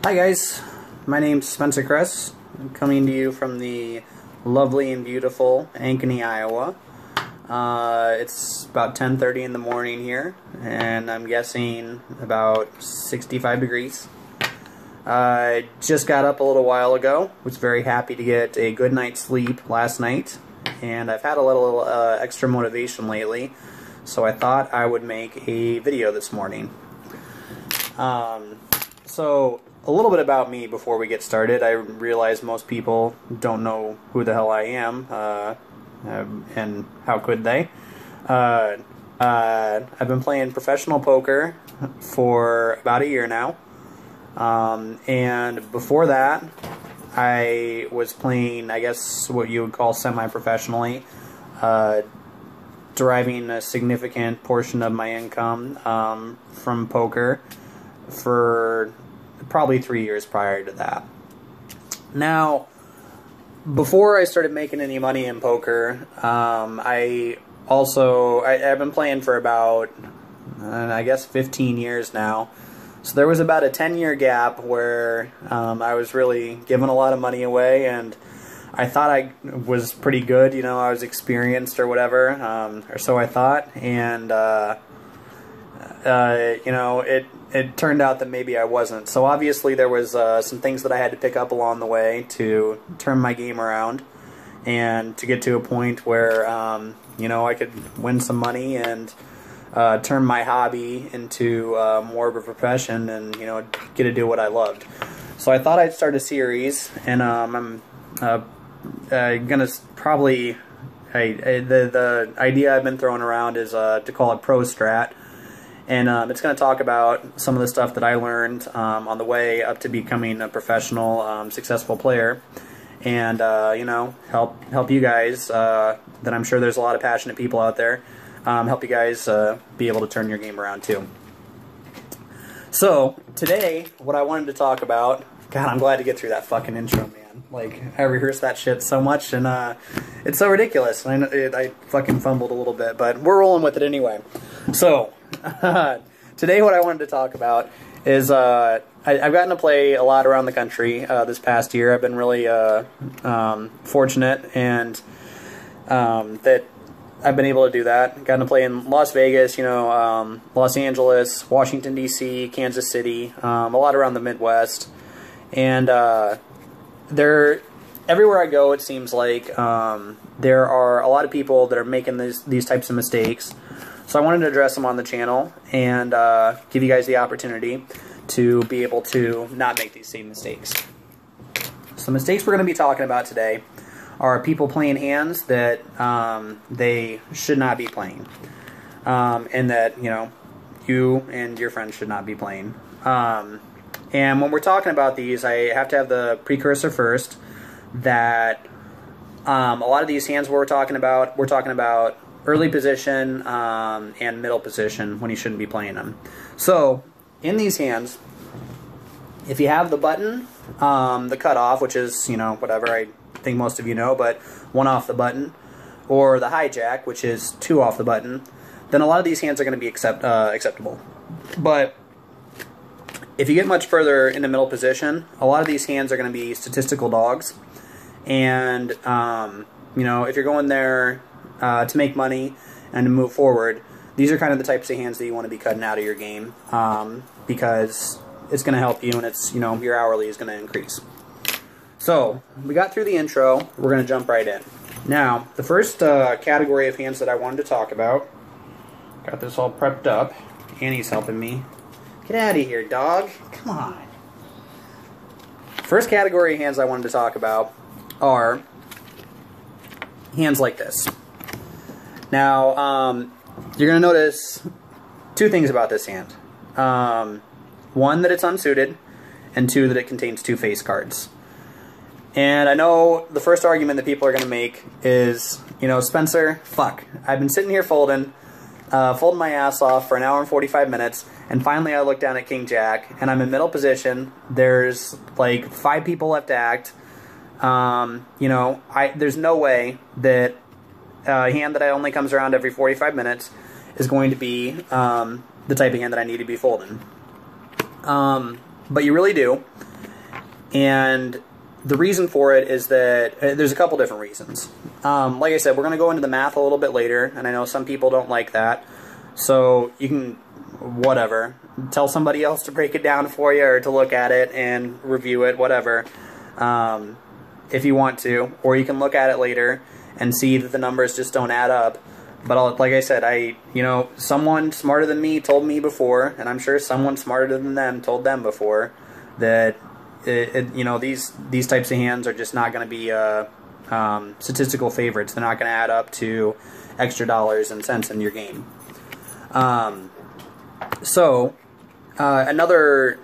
Hi guys, my name's Spencer Kress. I'm coming to you from the lovely and beautiful Ankeny, Iowa. It's about 10:30 in the morning here, and I'm guessing about 65 degrees. I just got up a little while ago. Was very happy to get a good night's sleep last night, and I've had a little extra motivation lately, so I thought I would make a video this morning. So a little bit about me before we get started. I realize most people don't know who the hell I am, and how could they? I've been playing professional poker for about a year now, and before that I was playing, I guess, what you would call semi-professionally, deriving a significant portion of my income from poker for probably 3 years prior to that. Now, before I started making any money in poker, I've been playing for about, I guess, 15 years now. So there was about a 10-year gap where I was really giving a lot of money away, and I thought I was pretty good, you know, I was experienced or whatever, or so I thought, and you know, it turned out that maybe I wasn't. So obviously there was some things that I had to pick up along the way to turn my game around and to get to a point where, you know, I could win some money and turn my hobby into more of a profession and, you know, get to do what I loved. So I thought I'd start a series, and I'm gonna probably, the idea I've been throwing around is to call it ProStrat. And it's going to talk about some of the stuff that I learned on the way up to becoming a professional, successful player, and you know, help you guys. That I'm sure there's a lot of passionate people out there. Help you guys be able to turn your game around too. So today, what I wanted to talk about. God, I'm glad to get through that fucking intro, man. Like, I rehearsed that shit so much, and it's so ridiculous. And I fucking fumbled a little bit, but we're rolling with it anyway. So. Today what I wanted to talk about is I've gotten to play a lot around the country this past year. I've been really fortunate and that I've been able to do that. Gotten to play in Las Vegas, you know, Los Angeles, Washington D.C., Kansas City, a lot around the Midwest, and everywhere I go, it seems like there are a lot of people that are making these types of mistakes. So I wanted to address them on the channel and give you guys the opportunity to be able to not make these same mistakes. So the mistakes we're going to be talking about today are people playing hands that they should not be playing, and that, you know, you and your friends should not be playing. And when we're talking about these, I have to have the precursor first that a lot of these hands we're talking about early position and middle position when you shouldn't be playing them. So in these hands, if you have the button, the cutoff, which is, you know, whatever, I think most of you know, but 1 off the button, or the hijack, which is 2 off the button, then a lot of these hands are going to be acceptable. But if you get much further into middle position, a lot of these hands are going to be statistical dogs. And, you know, if you're going there to make money and to move forward, these are kind of the types of hands that you want to be cutting out of your game, because it's going to help you, and it's, you know, your hourly is going to increase. So we got through the intro. We're going to jump right in. Now, the first category of hands that I wanted to talk about, got this all prepped up. Annie's helping me. Get out of here, dog. Come on. First category of hands I wanted to talk about are hands like this. Now, you're going to notice 2 things about this hand. 1, that it's unsuited, and 2, that it contains 2 face cards. And I know the first argument that people are going to make is, you know, Spencer, fuck, I've been sitting here folding my ass off for 1 hour and 45 minutes, and finally I look down at King Jack, and I'm in middle position. There's like 5 people left to act. You know, there's no way that a hand that only comes around every 45 minutes is going to be the type of hand that I need to be folding. But you really do. And the reason for it is that there's a couple different reasons. Like I said, we're going to go into the math a little bit later, and I know some people don't like that. So you can, whatever, tell somebody else to break it down for you or to look at it and review it, whatever, if you want to. Or you can look at it later and see that the numbers just don't add up. But like I said, someone smarter than me told me before, and I'm sure someone smarter than them told them before, that these types of hands are just not going to be statistical favorites. They're not going to add up to extra dollars and cents in your game. Another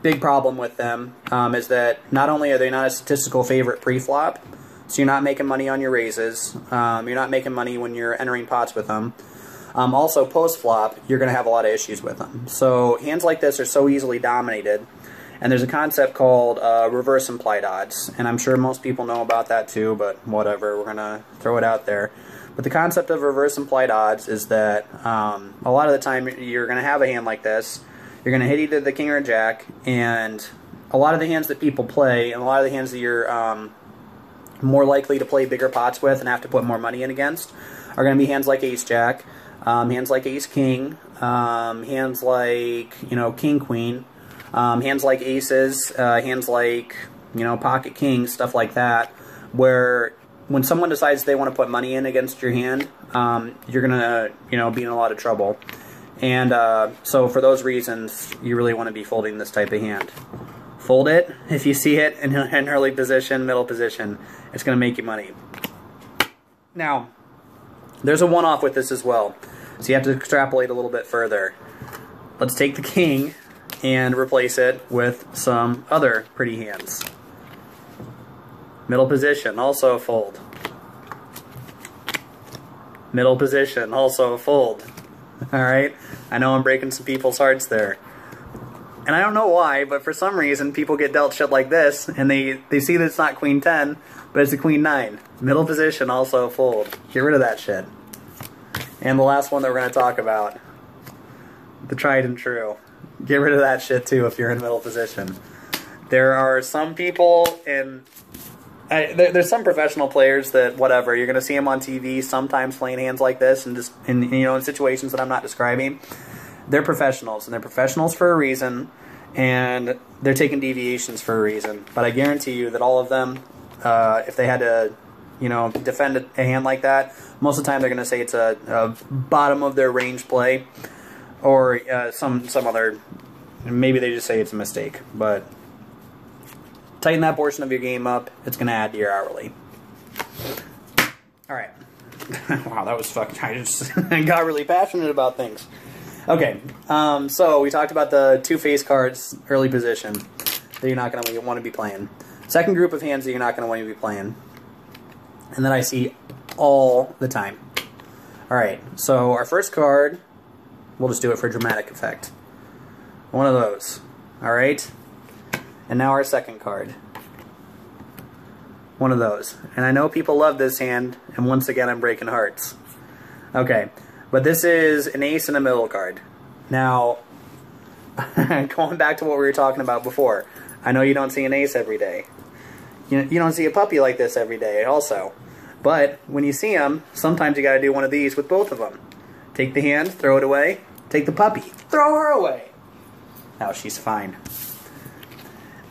big problem with them is that not only are they not a statistical favorite pre-flop, so you're not making money on your raises, you're not making money when you're entering pots with them. Also, post-flop, you're going to have a lot of issues with them. So hands like this are so easily dominated, and there's a concept called reverse implied odds, and I'm sure most people know about that too, but whatever, we're going to throw it out there. But the concept of reverse implied odds is that a lot of the time you're going to have a hand like this, you're going to hit either the king or jack, and a lot of the hands that people play, and a lot of the hands that you're more likely to play bigger pots with and have to put more money in against are going to be hands like ace-jack, hands like ace-king, hands like, king-queen, hands like aces, hands like, pocket kings, stuff like that, where when someone decides they want to put money in against your hand, you're going to, be in a lot of trouble. And so for those reasons, you really want to be folding this type of hand. Fold it if you see it in an early position, middle position. It's going to make you money. Now, there's a one-off with this as well, so you have to extrapolate a little bit further. Let's take the king and replace it with some other pretty hands. Middle position, also fold. Middle position, also fold. Alright? I know I'm breaking some people's hearts there. And I don't know why, but for some reason people get dealt shit like this, and they see that it's not queen 10, but it's a queen 9. Middle position, also fold. Get rid of that shit. And the last one that we're going to talk about, the tried and true. Get rid of that shit too if you're in middle position. There are some people in... there's some professional players that, whatever, you're going to see them on TV sometimes playing hands like this, and just in situations that I'm not describing. They're professionals, and they're professionals for a reason, and they're taking deviations for a reason. But I guarantee you that all of them, if they had to, defend a hand like that, most of the time they're going to say it's a bottom of their range play, or some other, maybe they just say it's a mistake. But tighten that portion of your game up, it's going to add to your hourly. Alright. Wow, that was fucking... I just got really passionate about things. Okay, so we talked about the two face cards, early position, that you're not going to want to be playing. Second group of hands that you're not going to want to be playing. And that I see all the time. Alright, so our first card, we'll just do it for dramatic effect. One of those. Alright? And now our second card. One of those. And I know people love this hand, and once again I'm breaking hearts. Okay, but this is an ace and a middle card. Now, going back to what we were talking about before, I know you don't see an ace every day. You don't see a puppy like this every day also. But when you see them, sometimes you gotta do one of these with both of them. Take the hand, throw it away. Take the puppy, throw her away. Now she's fine.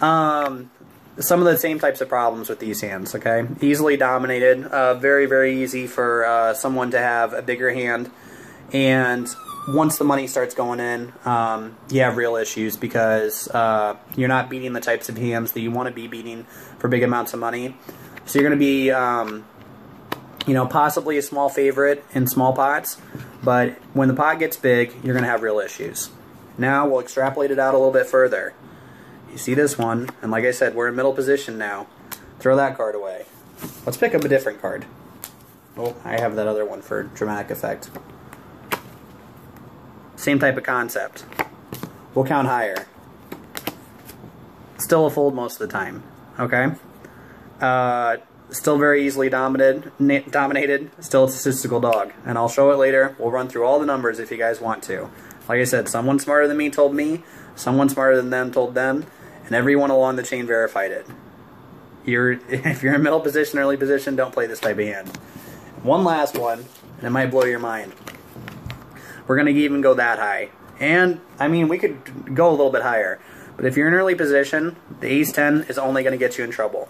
Some of the same types of problems with these hands, okay? Easily dominated, very, very easy for someone to have a bigger hand, and once the money starts going in, you have real issues because you're not beating the types of hands that you want to be beating for big amounts of money. So you're going to be, possibly a small favorite in small pots, but when the pot gets big, you're going to have real issues. Now we'll extrapolate it out a little bit further. You see this one, and like I said, we're in middle position now. Throw that card away. Let's pick up a different card. Oh, I have that other one for dramatic effect. Same type of concept. We'll count higher. Still a fold most of the time, okay? Still very easily dominated. Still a statistical dog. And I'll show it later. We'll run through all the numbers if you guys want to. Like I said, someone smarter than me told me, someone smarter than them told them, and everyone along the chain verified it. If you're in middle position, early position, don't play this type of hand. One last one, and it might blow your mind. We're going to even go that high. And, I mean, we could go a little bit higher. But if you're in early position, the ace-10 is only going to get you in trouble.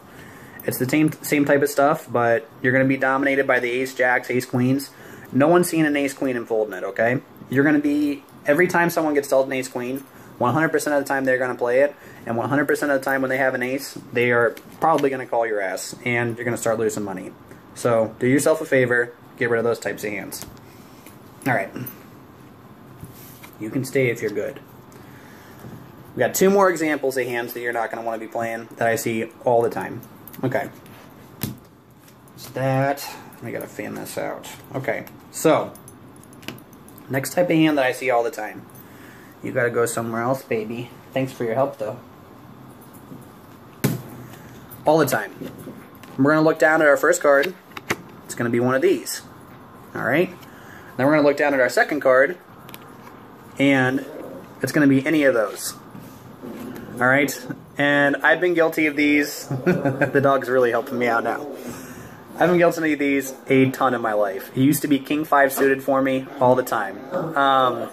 It's the same type of stuff, but you're going to be dominated by the ace-jacks, ace-queens. No one's seen an ace-queen and folding it, okay? You're going to be, every time someone gets dealt an ace-queen, 100% of the time they're going to play it, and 100% of the time when they have an ace, they are probably going to call your ass, and you're going to start losing money. So, do yourself a favor, get rid of those types of hands. Alright. You can stay if you're good. We got 2 more examples of hands that you're not going to want to be playing that I see all the time. Okay. So that, I gotta fan this out. Okay, so, next type of hand that I see all the time. You gotta go somewhere else, baby. Thanks for your help, though. All the time. We're gonna look down at our first card. It's gonna be one of these. Alright? Then we're gonna look down at our second card, and it's gonna be any of those. Alright? And I've been guilty of these. The dog's really helping me out now. I've been guilty of these a ton in my life. It used to be King 5 suited for me all the time. I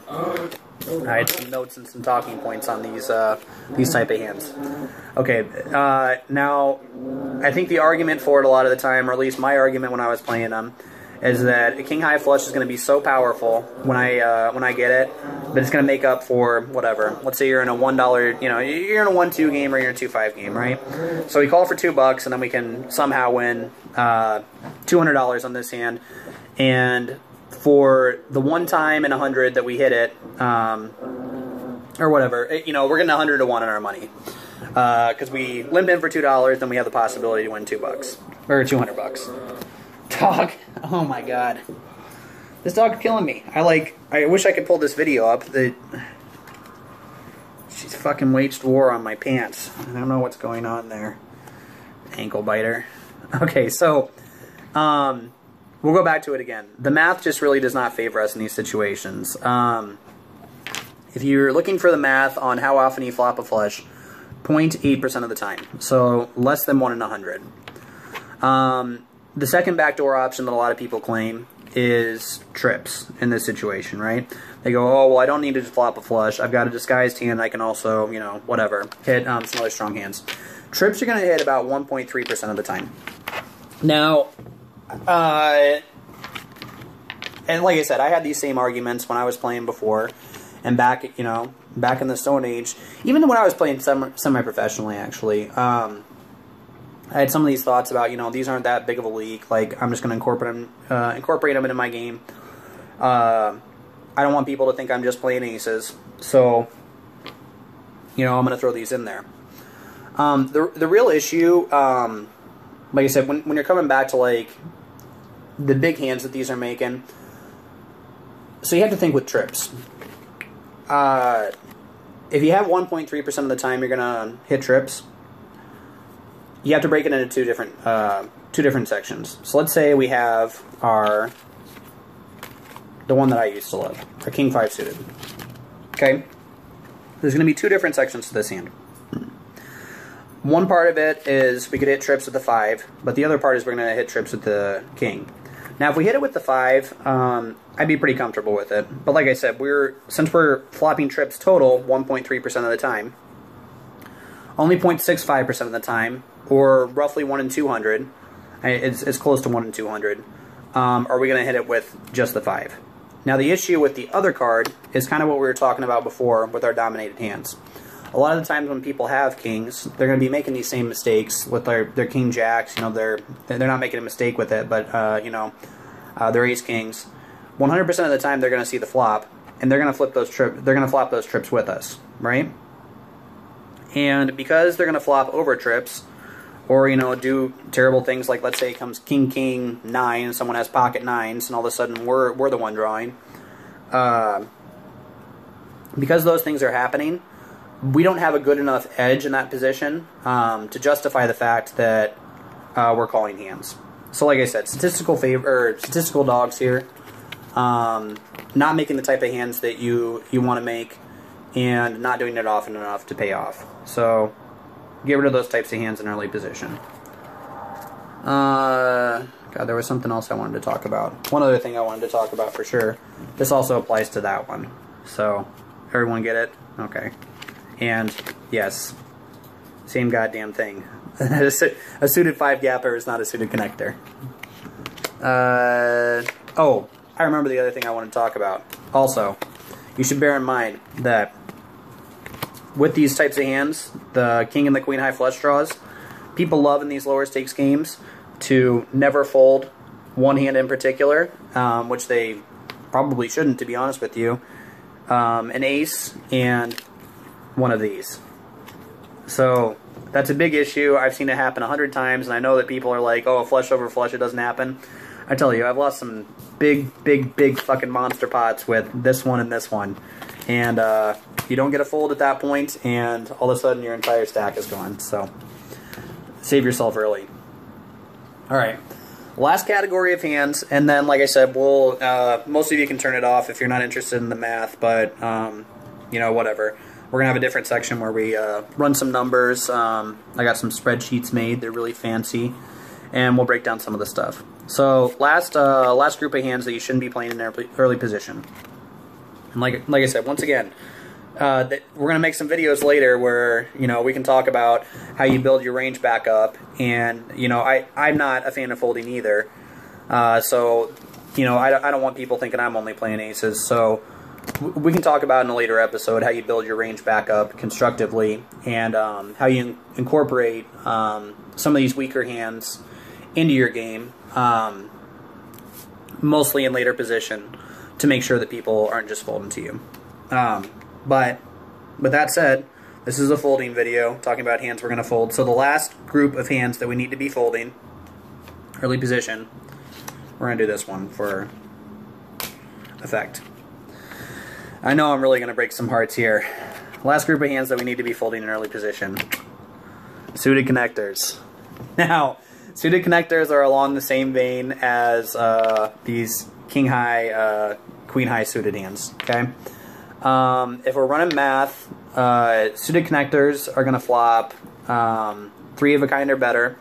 had some notes and some talking points on these type of hands. Okay, now I think the argument for it a lot of the time, or at least my argument when I was playing them, is that a king high flush is going to be so powerful when I get it, that it's going to make up for whatever. Let's say you're in a $1, you know, you're in a 1-2 game or you're in a 2-5 game, right? So we call for $2, and then we can somehow win $200 on this hand. And for the one time in 100 that we hit it, or whatever, you know, we're getting 100 to 1 on our money. Because we limp in for $2, then we have the possibility to win $2 or $200. Dog, oh my god, this dog's killing me. I wish I could pull this video up. She's fucking waged war on my pants. I don't know what's going on there. Ankle biter. Okay, so we'll go back to it again. The math just really does not favor us in these situations. If you're looking for the math on how often you flop a flush, 0.8% of the time. So less than 1 in 100. The second backdoor option that a lot of people claim is trips in this situation, right? They go, oh, well, I don't need to flop a flush. I've got a disguised hand. I can also, you know, whatever, hit some other strong hands. Trips are going to hit about 1.3% of the time. Now, and like I said, I had these same arguments when I was playing before, and back, you know, back in the Stone Age, even when I was playing semi-professionally, actually, I had some of these thoughts about, you know, these aren't that big of a leak. Like, I'm just going to incorporate them into my game. I don't want people to think I'm just playing aces. So, you know, I'm going to throw these in there. The real issue, like I said, when you're coming back to, like, the big hands that these are making, so you have to think with trips. If you have 1.3% of the time you're going to hit trips, you have to break it into two different sections. So let's say we have the one that I used to love, our King 5 suited. Okay? There's going to be 2 different sections to this hand. One part of it is we could hit trips with the 5, but the other part is we're going to hit trips with the King. Now, if we hit it with the 5, I'd be pretty comfortable with it. But like I said, since we're flopping trips total 1.3% of the time, only 0.65% of the time, or roughly 1 in 200, it's close to 1 in 200, are we going to hit it with just the 5. Now, the issue with the other card is kind of what we were talking about before with our dominated hands. A lot of the times when people have kings, they're going to be making these same mistakes with their king jacks. You know, they're not making a mistake with it, but you know, their ace kings. 100% of the time, they're going to see the flop, and they're going to flip those They're going to flop those trips with us, right? And because they're going to flop over trips, or you know, do terrible things like, let's say it comes king king 9, and someone has pocket 9s, and all of a sudden we're the one drawing. Because those things are happening, we don't have a good enough edge in that position to justify the fact that we're calling hands. So like I said, statistical dogs here, not making the type of hands that you want to make, and not doing it often enough to pay off. So get rid of those types of hands in early position. God, there was something else I wanted to talk about. One other thing I wanted to talk about for sure. This also applies to that one. So, everyone get it? Okay. And, yes, same goddamn thing. A suited 5-gapper is not a suited connector. Oh, I remember the other thing I wanted to talk about. Also, you should bear in mind that with these types of hands, the king and the queen high flush draws, people love in these lower stakes games to never fold one hand in particular, which they probably shouldn't, to be honest with you. An ace and one of these. So that's a big issue. I've seen it happen 100 times, and I know that people are like, oh, flush over flush, it doesn't happen. I tell you, I've lost some big fucking monster pots with this one and this one. And you don't get a fold at that point, and all of a sudden your entire stack is gone. So save yourself early. Alright, last category of hands, and then, like I said, we'll most of you can turn it off if you're not interested in the math, but, you know, whatever. We're going to have a different section where we run some numbers. I got some spreadsheets made. They're really fancy, and we'll break down some of the stuff. So, last group of hands that you shouldn't be playing in early position. And like I said, once again, we're going to make some videos later where, you know, we can talk about how you build your range back up. And, you know, I'm not a fan of folding either. So, you know, I don't want people thinking I'm only playing aces. So we can talk about in a later episode how you build your range back up constructively, and how you incorporate some of these weaker hands into your game, mostly in later position, to make sure that people aren't just folding to you. But with that said, this is a folding video talking about hands we're going to fold. So the last group of hands that we need to be folding, early position, we're going to do this one for effect. I know I'm really going to break some hearts here. Last group of hands that we need to be folding in early position. Suited connectors. Now, suited connectors are along the same vein as these king high, queen high suited hands. Okay. If we're running math, suited connectors are going to flop 3 of a kind or better,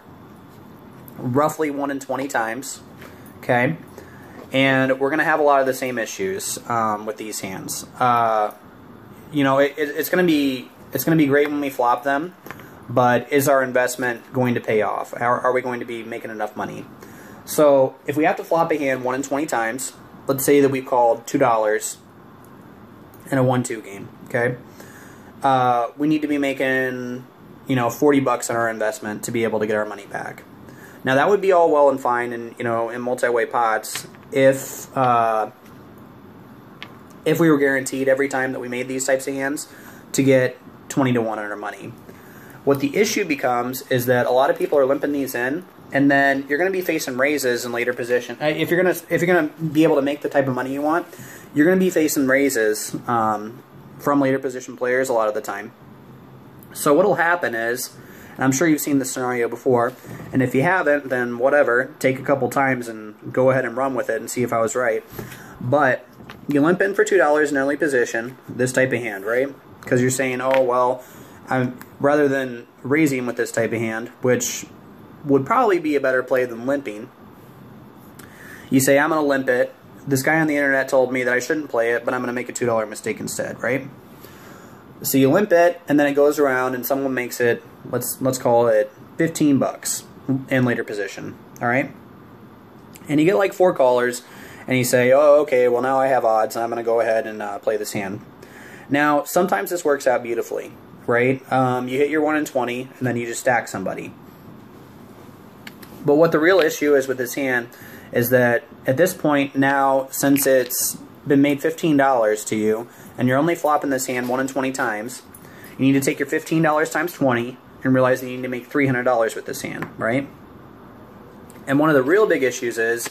roughly 1 in 20 times. Okay. And we're going to have a lot of the same issues with these hands. You know, it's going to be great when we flop them, but is our investment going to pay off? Are we going to be making enough money? So if we have to flop a hand 1 in 20 times, let's say that we called $2 in a 1-2 game. Okay, we need to be making, you know, 40 bucks on our investment to be able to get our money back. Now that would be all well and fine, and you know, in multi-way pots, if we were guaranteed every time that we made these types of hands to get 20 to 1 on our money. What the issue becomes is that a lot of people are limping these in, and then you're going to be facing raises in later position. If you're gonna be able to make the type of money you want, you're going to be facing raises from later position players a lot of the time. So what'll happen is, and I'm sure you've seen this scenario before, and if you haven't, then whatever, take a couple times and go ahead and run with it and see if I was right. But you limp in for $2 in early position, this type of hand, right? Because you're saying, oh, well, rather than raising with this type of hand, which would probably be a better play than limping, you say, I'm going to limp it. This guy on the internet told me that I shouldn't play it, but I'm going to make a $2 mistake instead, right? So you limp it, and then it goes around, and someone makes it, let's call it 15 bucks in later position, all right? And you get like 4 callers, and you say, oh, okay, well now I have odds, and I'm going to go ahead and play this hand. Now, sometimes this works out beautifully, right? You hit your 1 in 20, and then you just stack somebody. But what the real issue is with this hand is that at this point now, since it's been made $15 to you, and you're only flopping this hand 1 in 20 times, you need to take your $15 times 20 and realize that you need to make $300 with this hand, right? And one of the real big issues is,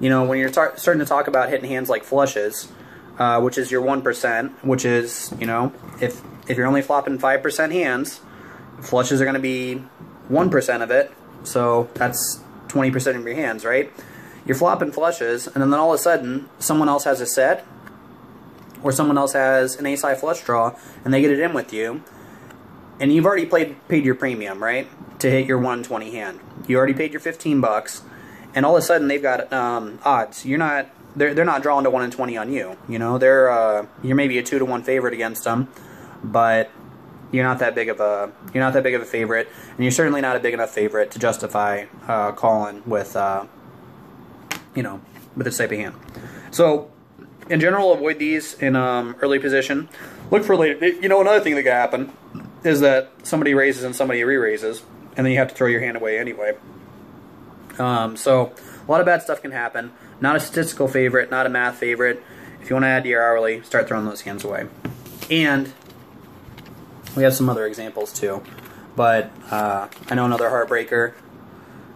you know, when you're starting to talk about hitting hands like flushes, which is your 1%, which is, you know, if you're only flopping 5% hands, flushes are going to be 1% of it, so that's 20% of your hands, right? You're flopping flushes, and then all of a sudden, someone else has a set, or someone else has an ace-high flush draw, and they get it in with you. and you've already paid your premium, right, to hit your 120 hand. You already paid your $15, and all of a sudden they've got odds. They're not drawing to 1 in 20 on you. You know, you're maybe a 2-to-1 favorite against them, but you're not that big of a favorite, and you're certainly not a big enough favorite to justify calling with with this type of hand. So in general, avoid these in early position. Look for later. Another thing that could happen is that somebody raises and somebody re-raises, and then you have to throw your hand away anyway. So a lot of bad stuff can happen. Not a statistical favorite, not a math favorite. If you want to add to your hourly, start throwing those hands away. And we have some other examples too. But I know another heartbreaker.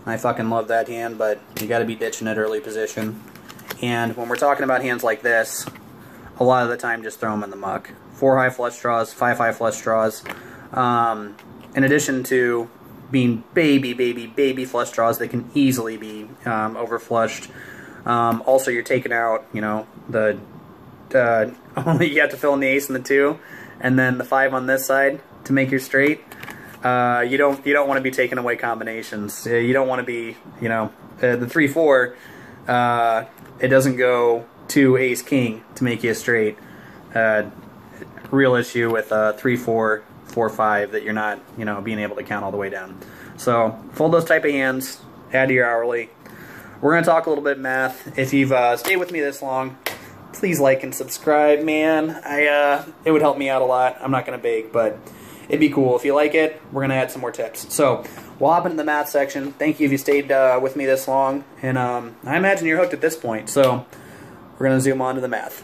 I fucking love that hand, but you got to be ditching it early position. And when we're talking about hands like this, a lot of the time just throw them in the muck. 4 high flush draws, 5 high flush draws. In addition to being baby flush draws, they can easily be overflushed. Also, you're taking out, only you have to fill in the ace and the 2, and then the 5 on this side to make your straight. You don't want to be taking away combinations. You don't want to be, the 3-4. It doesn't go 2 ace king to make you a straight. Real issue with 3-4, 4-5 that you're not being able to count all the way down. So fold those type of hands. Add to your hourly. We're going to talk a little bit math. If you've stayed with me this long, please like and subscribe, man. It would help me out a lot. I'm not going to beg, but it'd be cool. If you like it, we're going to add some more tips. So we'll hop into the math section. Thank you if you stayed with me this long. And I imagine you're hooked at this point. So we're going to zoom on to the math.